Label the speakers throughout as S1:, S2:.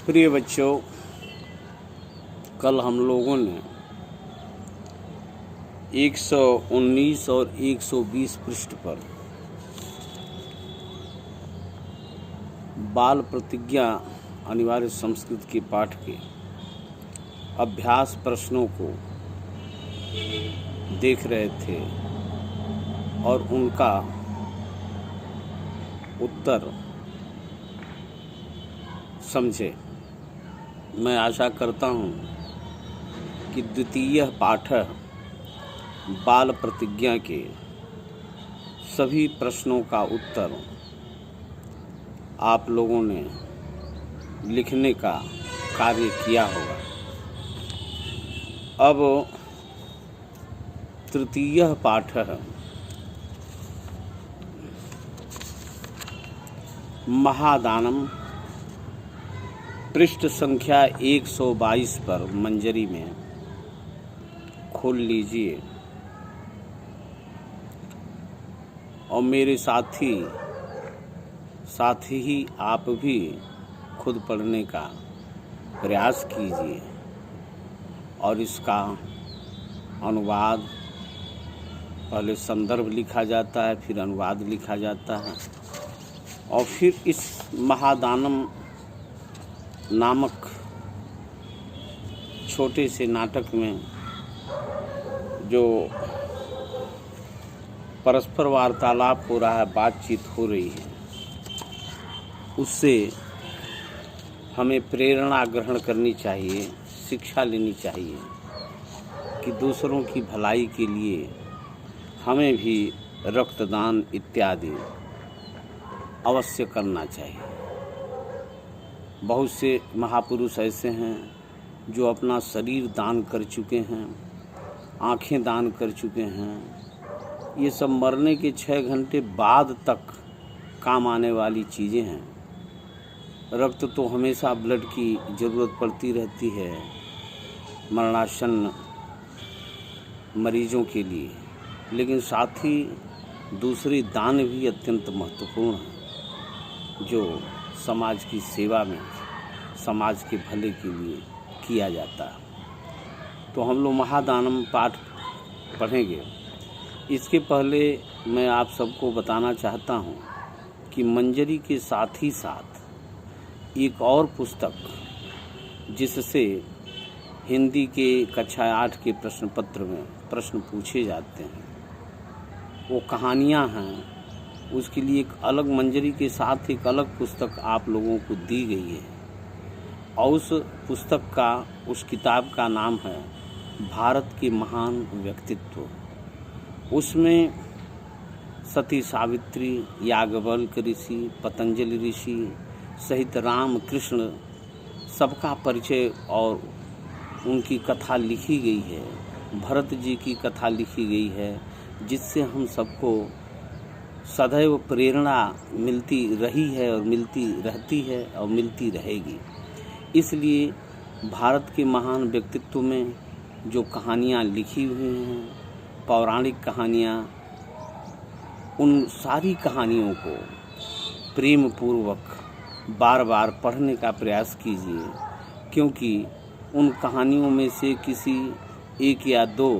S1: प्रिय बच्चों, कल हम लोगों ने 119 और 120 पृष्ठ पर बाल प्रतिज्ञा अनिवार्य संस्कृत के पाठ के अभ्यास प्रश्नों को देख रहे थे और उनका उत्तर समझे। मैं आशा करता हूँ कि द्वितीय पाठ बाल प्रतिज्ञा के सभी प्रश्नों का उत्तर आप लोगों ने लिखने का कार्य किया होगा। अब तृतीय पाठ महादानम पृष्ठ संख्या 122 पर मंजरी में खोल लीजिए और मेरे साथ ही आप भी खुद पढ़ने का प्रयास कीजिए और इसका अनुवाद, पहले संदर्भ लिखा जाता है, फिर अनुवाद लिखा जाता है और फिर इस महादानम नामक छोटे से नाटक में जो परस्पर वार्तालाप हो रहा है, बातचीत हो रही है, उससे हमें प्रेरणा ग्रहण करनी चाहिए, शिक्षा लेनी चाहिए कि दूसरों की भलाई के लिए हमें भी रक्तदान इत्यादि अवश्य करना चाहिए। बहुत से महापुरुष ऐसे हैं जो अपना शरीर दान कर चुके हैं, आँखें दान कर चुके हैं। ये सब मरने के 6 घंटे बाद तक काम आने वाली चीज़ें हैं। रक्त तो हमेशा ब्लड की ज़रूरत पड़ती रहती है मरणासन्न मरीजों के लिए, लेकिन साथ ही दूसरी दान भी अत्यंत महत्वपूर्ण है जो समाज की सेवा में, समाज के भले के लिए किया जाता है। तो हम लोग महादानम पाठ पढ़ेंगे। इसके पहले मैं आप सबको बताना चाहता हूँ कि मंजरी के साथ ही साथ एक और पुस्तक जिससे हिंदी के कक्षा 8 के प्रश्न पत्र में प्रश्न पूछे जाते हैं, वो कहानियाँ हैं। उसके लिए एक अलग, मंजरी के साथ एक अलग पुस्तक आप लोगों को दी गई है और उस पुस्तक का, उस किताब का नाम है भारत के महान व्यक्तित्व। उसमें सती सावित्री, याज्ञवल्क्य ऋषि, पतंजलि ऋषि सहित राम कृष्ण सबका परिचय और उनकी कथा लिखी गई है। भरत जी की कथा लिखी गई है जिससे हम सबको सदैव प्रेरणा मिलती रही है और मिलती रहती है और मिलती रहेगी। इसलिए भारत के महान व्यक्तित्व में जो कहानियाँ लिखी हुई हैं, पौराणिक कहानियाँ, उन सारी कहानियों को प्रेम पूर्वक बार बार पढ़ने का प्रयास कीजिए, क्योंकि उन कहानियों में से किसी एक या दो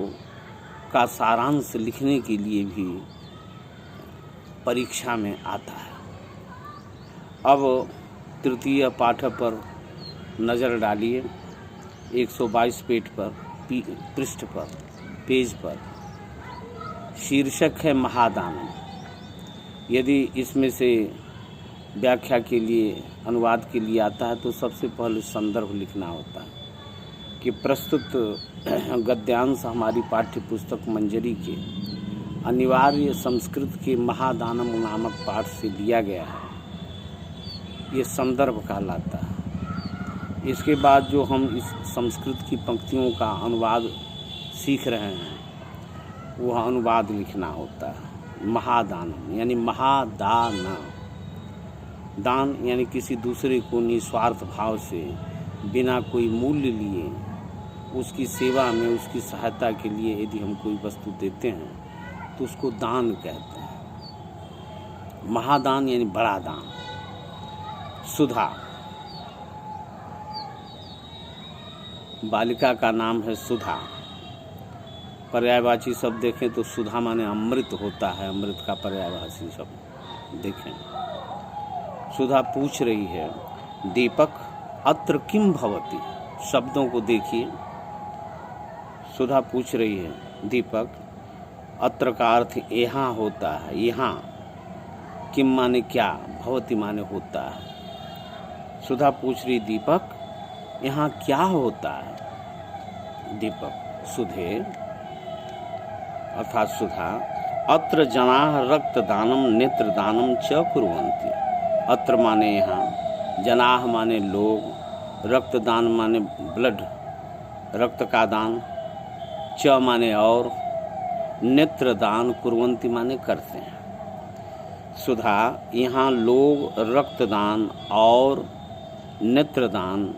S1: का सारांश लिखने के लिए भी परीक्षा में आता है। अब तृतीय पाठ पर नज़र डालिए। 122 पृष्ठ पर, पेज पर शीर्षक है महादानम। यदि इसमें से व्याख्या के लिए, अनुवाद के लिए आता है तो सबसे पहले संदर्भ लिखना होता है कि प्रस्तुत गद्यांश हमारी पाठ्य पुस्तक मंजरी के अनिवार्य संस्कृत के महादानम नामक पाठ से लिया गया है। ये संदर्भ कहलाता है। इसके बाद जो हम इस संस्कृत की पंक्तियों का अनुवाद सीख रहे हैं, वह अनुवाद लिखना होता है। महादानम यानी महादान, दान यानी किसी दूसरे को निस्वार्थ भाव से बिना कोई मूल्य लिए उसकी सेवा में, उसकी सहायता के लिए यदि हम कोई वस्तु देते हैं तो उसको दान कहते हैं। महादान यानी बड़ा दान। सुधा बालिका का नाम है सुधा। पर्यायवाची शब्द देखें तो सुधा माने अमृत होता है, अमृत का पर्यायवाची शब्द देखें। सुधा पूछ रही है, दीपक अत्र किम भवति। शब्दों को देखिए, सुधा पूछ रही है, दीपक अत्र का अर्थ यहाँ होता है, यहाँ। किम माने क्या, भवति माने होता है। सुधा पूछ रही, दीपक यहाँ क्या होता है। दीपक सुधे अर्थात सुधा, अत्र जनाः रक्तदानम नेत्रदानम च कुर्वन्ति। अत्र माने यहाँ, जनाः माने लोग, रक्तदान माने ब्लड, रक्त का दान, च माने और, नेत्रदान कुर्वन्ति माने करते हैं। सुधा, यहाँ लोग रक्तदान और नेत्रदान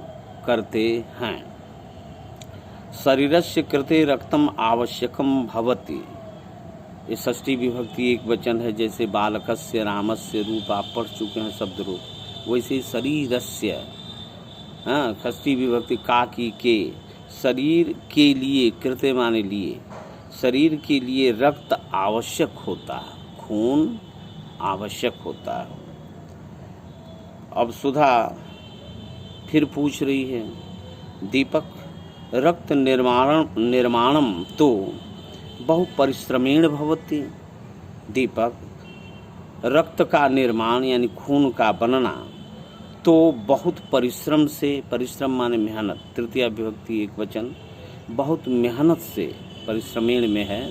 S1: करते हैं। शरीरस्य कृते रक्तम आवश्यकम भवति। ये षष्ठी विभक्ति एक वचन है, जैसे बालकस्य रामस्य रूप आप पढ़ चुके हैं शब्द रूप, वैसे शरीरस्य षष्ठी विभक्ति का की के, शरीर के लिए, कृते माने लिए, शरीर के लिए रक्त आवश्यक होता है, खून आवश्यक होता है। अब सुधा फिर पूछ रही है, दीपक रक्त निर्माणम तो बहु परिश्रमेण भवति। दीपक रक्त का निर्माण यानी खून का बनना तो बहुत परिश्रम से, परिश्रम माने मेहनत, तृतीया विभक्ति एक वचन, बहुत मेहनत से, परिश्रमेण में है,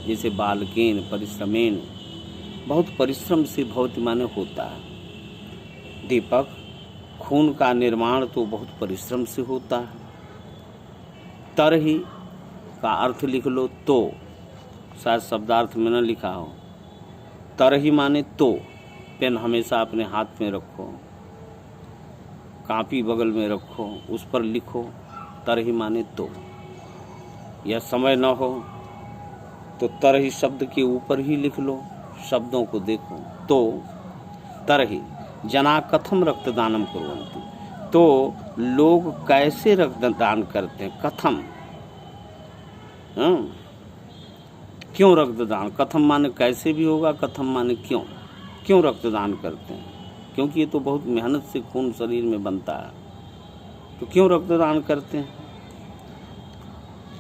S1: जैसे बालकेन परिश्रमेण, बहुत परिश्रम से भवति माने होता है। दीपक खून का निर्माण तो बहुत परिश्रम से होता है। तरहि का अर्थ लिख लो तो, शायद शब्दार्थ में न लिखा हो। तरहि माने तो, पेन हमेशा अपने हाथ में रखो, कापी बगल में रखो, उस पर लिखो। तरहि माने तो, या समय न हो तो तरहि शब्द के ऊपर ही लिख लो, शब्दों को देखो। तो तरहि जना कथम रक्तदानम कुर्वन्ति, तो लोग कैसे रक्तदान करते हैं। कथम क्यों रक्तदान, कथम माने कैसे भी होगा, कथम माने क्यों, क्यों रक्तदान करते हैं, क्योंकि ये तो बहुत मेहनत से खून शरीर में बनता है, तो क्यों रक्तदान करते हैं।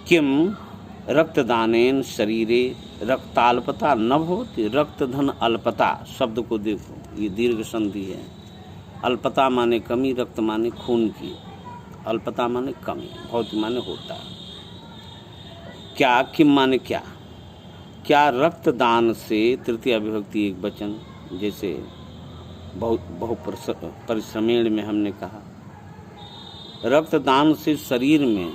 S1: किम रक्तदानेन शरीरे रक्ताल्पता न भवति। रक्तधन अल्पता शब्द को देखो, ये दीर्घ संधि है। अल्पता माने कमी, रक्त माने खून की, अल्पता माने कमी, भवति माने होता है। क्या, किम माने क्या, क्या रक्तदान से, तृतीया विभक्ति एक वचन, जैसे बहु परिश्रमेण में हमने कहा, रक्तदान से शरीर में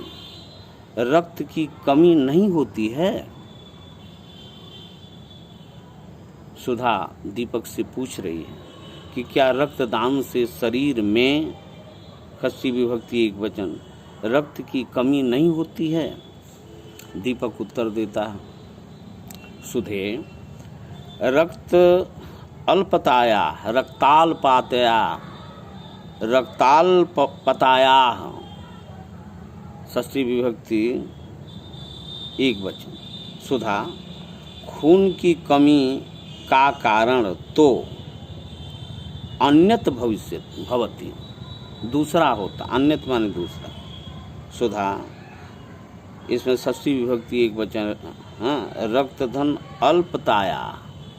S1: रक्त की कमी नहीं होती है। सुधा दीपक से पूछ रही है कि क्या रक्तदान से शरीर में, षष्ठी विभक्ति एक वचन, रक्त की कमी नहीं होती है। दीपक उत्तर देता है, सुधे रक्त अल्पताया रक्ताल्पातया रक्ताल्पताया, षष्ठी विभक्ति एक वचन। सुधा खून की कमी का कारण तो अन्यत भविष्य भवति, दूसरा होता, अन्यत माने दूसरा। सुधा इसमें षष्ठी विभक्ति एक वचन, रक्तधन अल्पताया,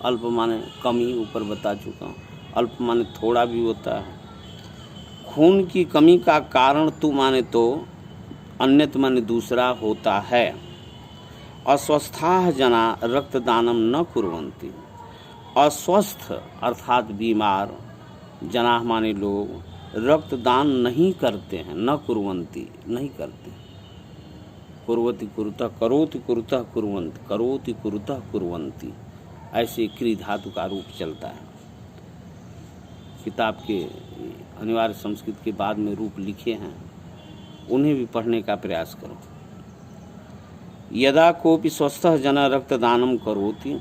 S1: अल्प माने कमी, ऊपर बता चुका हूँ, अल्प माने थोड़ा भी होता है। खून की कमी का कारण तू माने तो, अन्यत माने दूसरा होता है। अस्वस्थाः जना रक्तदानम न कुर्वन्ति। अस्वस्थ अर्थात बीमार, जना माने लोग, रक्तदान नहीं करते हैं, न कुर्वन्ति नहीं करते। कुर्वति कुरुतः, करोति कुरुतः कुर्वन्ति, करोति कुरुतः कुर्वन्ति, ऐसे क्रिया धातु का रूप चलता है। किताब के अनिवार्य संस्कृत के बाद में रूप लिखे हैं, उन्हें भी पढ़ने का प्रयास करो। यदा कोपि स्वस्थः जनः रक्तदानम करोति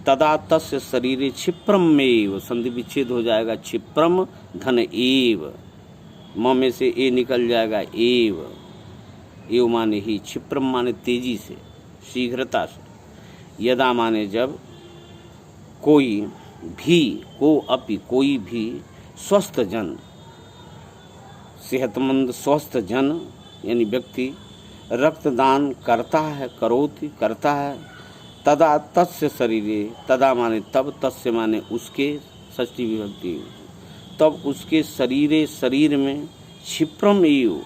S1: तदा तस्य शरीरे क्षिप्रमेव, संधि विच्छेद हो जाएगा, क्षिप्रम धन एव, म में से ए निकल जाएगा एव, एवं माने ही, क्षिप्रम माने तेजी से, शीघ्रता से, यदा माने जब, कोई भी, को अपि कोई भी, स्वस्थ जन, सेहतमंद स्वस्थ जन यानी व्यक्ति रक्तदान करता है, करोति करता है, तदा तस्य शरीरे, तदा माने तब, तस्य माने उसके, षष्ठी विभक्ति, तब उसके शरीरे शरीर में, क्षिप्रम एव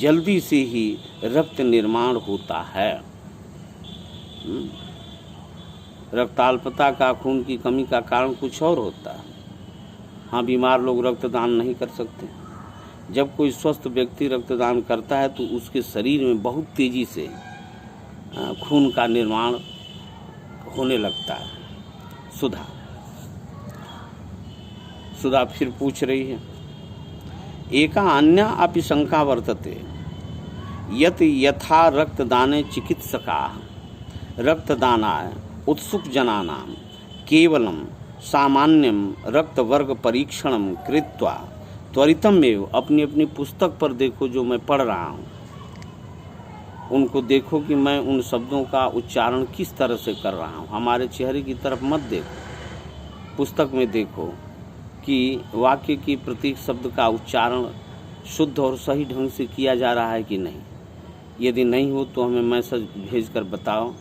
S1: जल्दी से ही रक्त निर्माण होता है। रक्ताल्पता का, खून की कमी का कारण कुछ और होता है। हाँ, बीमार लोग रक्तदान नहीं कर सकते। जब कोई स्वस्थ व्यक्ति रक्तदान करता है तो उसके शरीर में बहुत तेजी से खून का निर्माण होने लगता है। सुधा फिर पूछ रही है, एका अन्या अपि शंका वर्तते यत् यथा रक्तदाने चिकित्सकाः रक्तदानाय उत्सुक जनानां केवलं सामान्यं रक्तवर्ग परीक्षणं कृत्वा त्वरितमेव, अपनी अपनी पुस्तक पर देखो जो मैं पढ़ रहा हूँ, उनको देखो कि मैं उन शब्दों का उच्चारण किस तरह से कर रहा हूँ। हमारे चेहरे की तरफ मत देखो, पुस्तक में देखो कि वाक्य की प्रत्येक शब्द का उच्चारण शुद्ध और सही ढंग से किया जा रहा है कि नहीं। यदि नहीं हो तो हमें मैसेज भेजकर बताओ,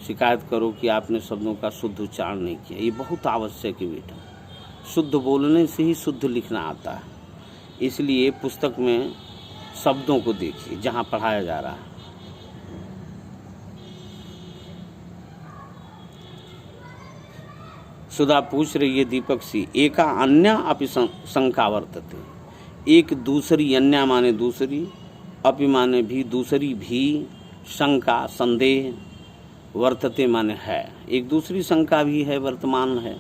S1: शिकायत करो कि आपने शब्दों का शुद्ध उच्चारण नहीं किया। ये बहुत आवश्यक है बेटा, शुद्ध बोलने से ही शुद्ध लिखना आता है। इसलिए पुस्तक में शब्दों को देखिए जहाँ पढ़ाया जा रहा है। सुधा पूछ रही है दीपक सी, एका अन्या अपि शंका वर्तते, एक दूसरी, अन्या माने दूसरी, अपि माने भी, दूसरी भी, शंका संदेह, वर्तते माने है, एक दूसरी शंका भी है, वर्तमान है।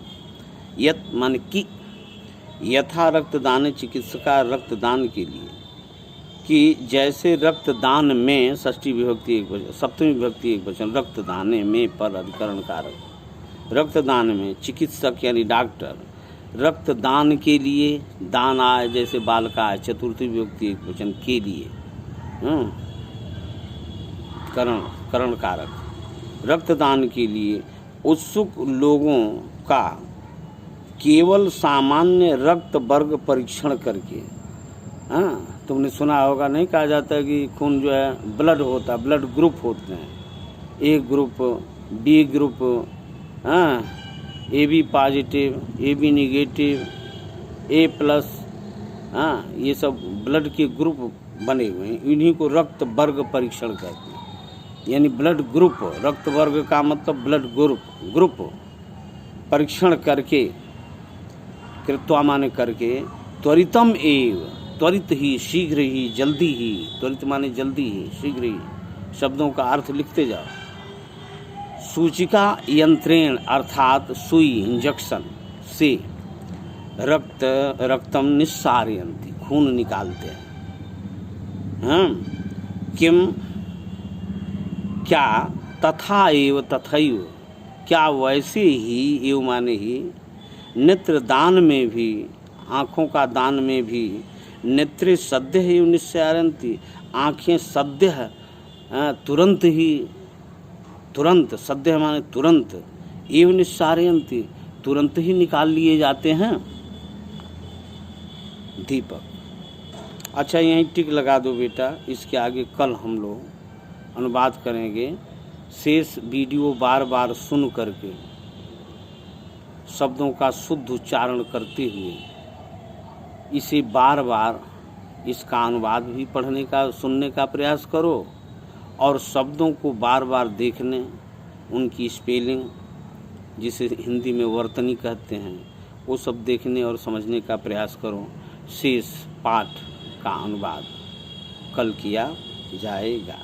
S1: यत माने कि, यथा रक्तदान चिकित्सका, रक्तदान के लिए, कि जैसे रक्तदान में, षष्ठी विभक्ति एक वचन, सप्तमी विभक्ति एक वचन, रक्तदाने में पर अधिकरण कारक, रक्तदान में चिकित्सक यानी डॉक्टर, रक्तदान के लिए, दान आय जैसे बालकाय, चतुर्थी विभक्ति एक वचन, के लिए, करण कारक, रक्तदान के लिए उत्सुक लोगों का केवल सामान्य रक्त वर्ग परीक्षण करके, तुमने सुना होगा, नहीं कहा जाता कि खून जो है ब्लड होता है, ब्लड ग्रुप होते हैं, A group, B group, A B positive, A B negative, A plus, ये सब ब्लड के ग्रुप बने हुए हैं, इन्हीं को रक्त वर्ग परीक्षण कहते हैं। यानी ब्लड ग्रुप, रक्त वर्ग का मतलब ब्लड ग्रुप परीक्षण करके, कृत्वा माने करके, त्वरितम एव, त्वरित ही, शीघ्र ही, जल्दी ही, त्वरित माने जल्दी ही, शीघ्र ही, शब्दों का अर्थ लिखते जाओ। सूचिका यंत्रेण अर्थात सुई, इंजेक्शन से रक्तम निस्सारयन्ति, खून निकालते हैं। किम, क्या, तथा एव तथैव, क्या वैसे ही, एव माने ही, नेत्र दान में भी, आँखों का दान में भी, नेत्रे सद्य एव निस्सारयन्ति, आँखें सद्य तुरंत ही, तुरंत, सद्य माने तुरंत, एव निस्सारयन्ति, तुरंत ही निकाल लिए जाते हैं। दीपक, अच्छा यहीं टिक लगा दो बेटा, इसके आगे कल हम लोग अनुवाद करेंगे। शेष वीडियो बार बार सुन करके शब्दों का शुद्ध उच्चारण करते हुए इसे बार बार, इसका अनुवाद भी पढ़ने का, सुनने का प्रयास करो, और शब्दों को बार बार देखने, उनकी स्पेलिंग जिसे हिंदी में वर्तनी कहते हैं, वो सब देखने और समझने का प्रयास करो। शेष पाठ का अनुवाद कल किया जाएगा।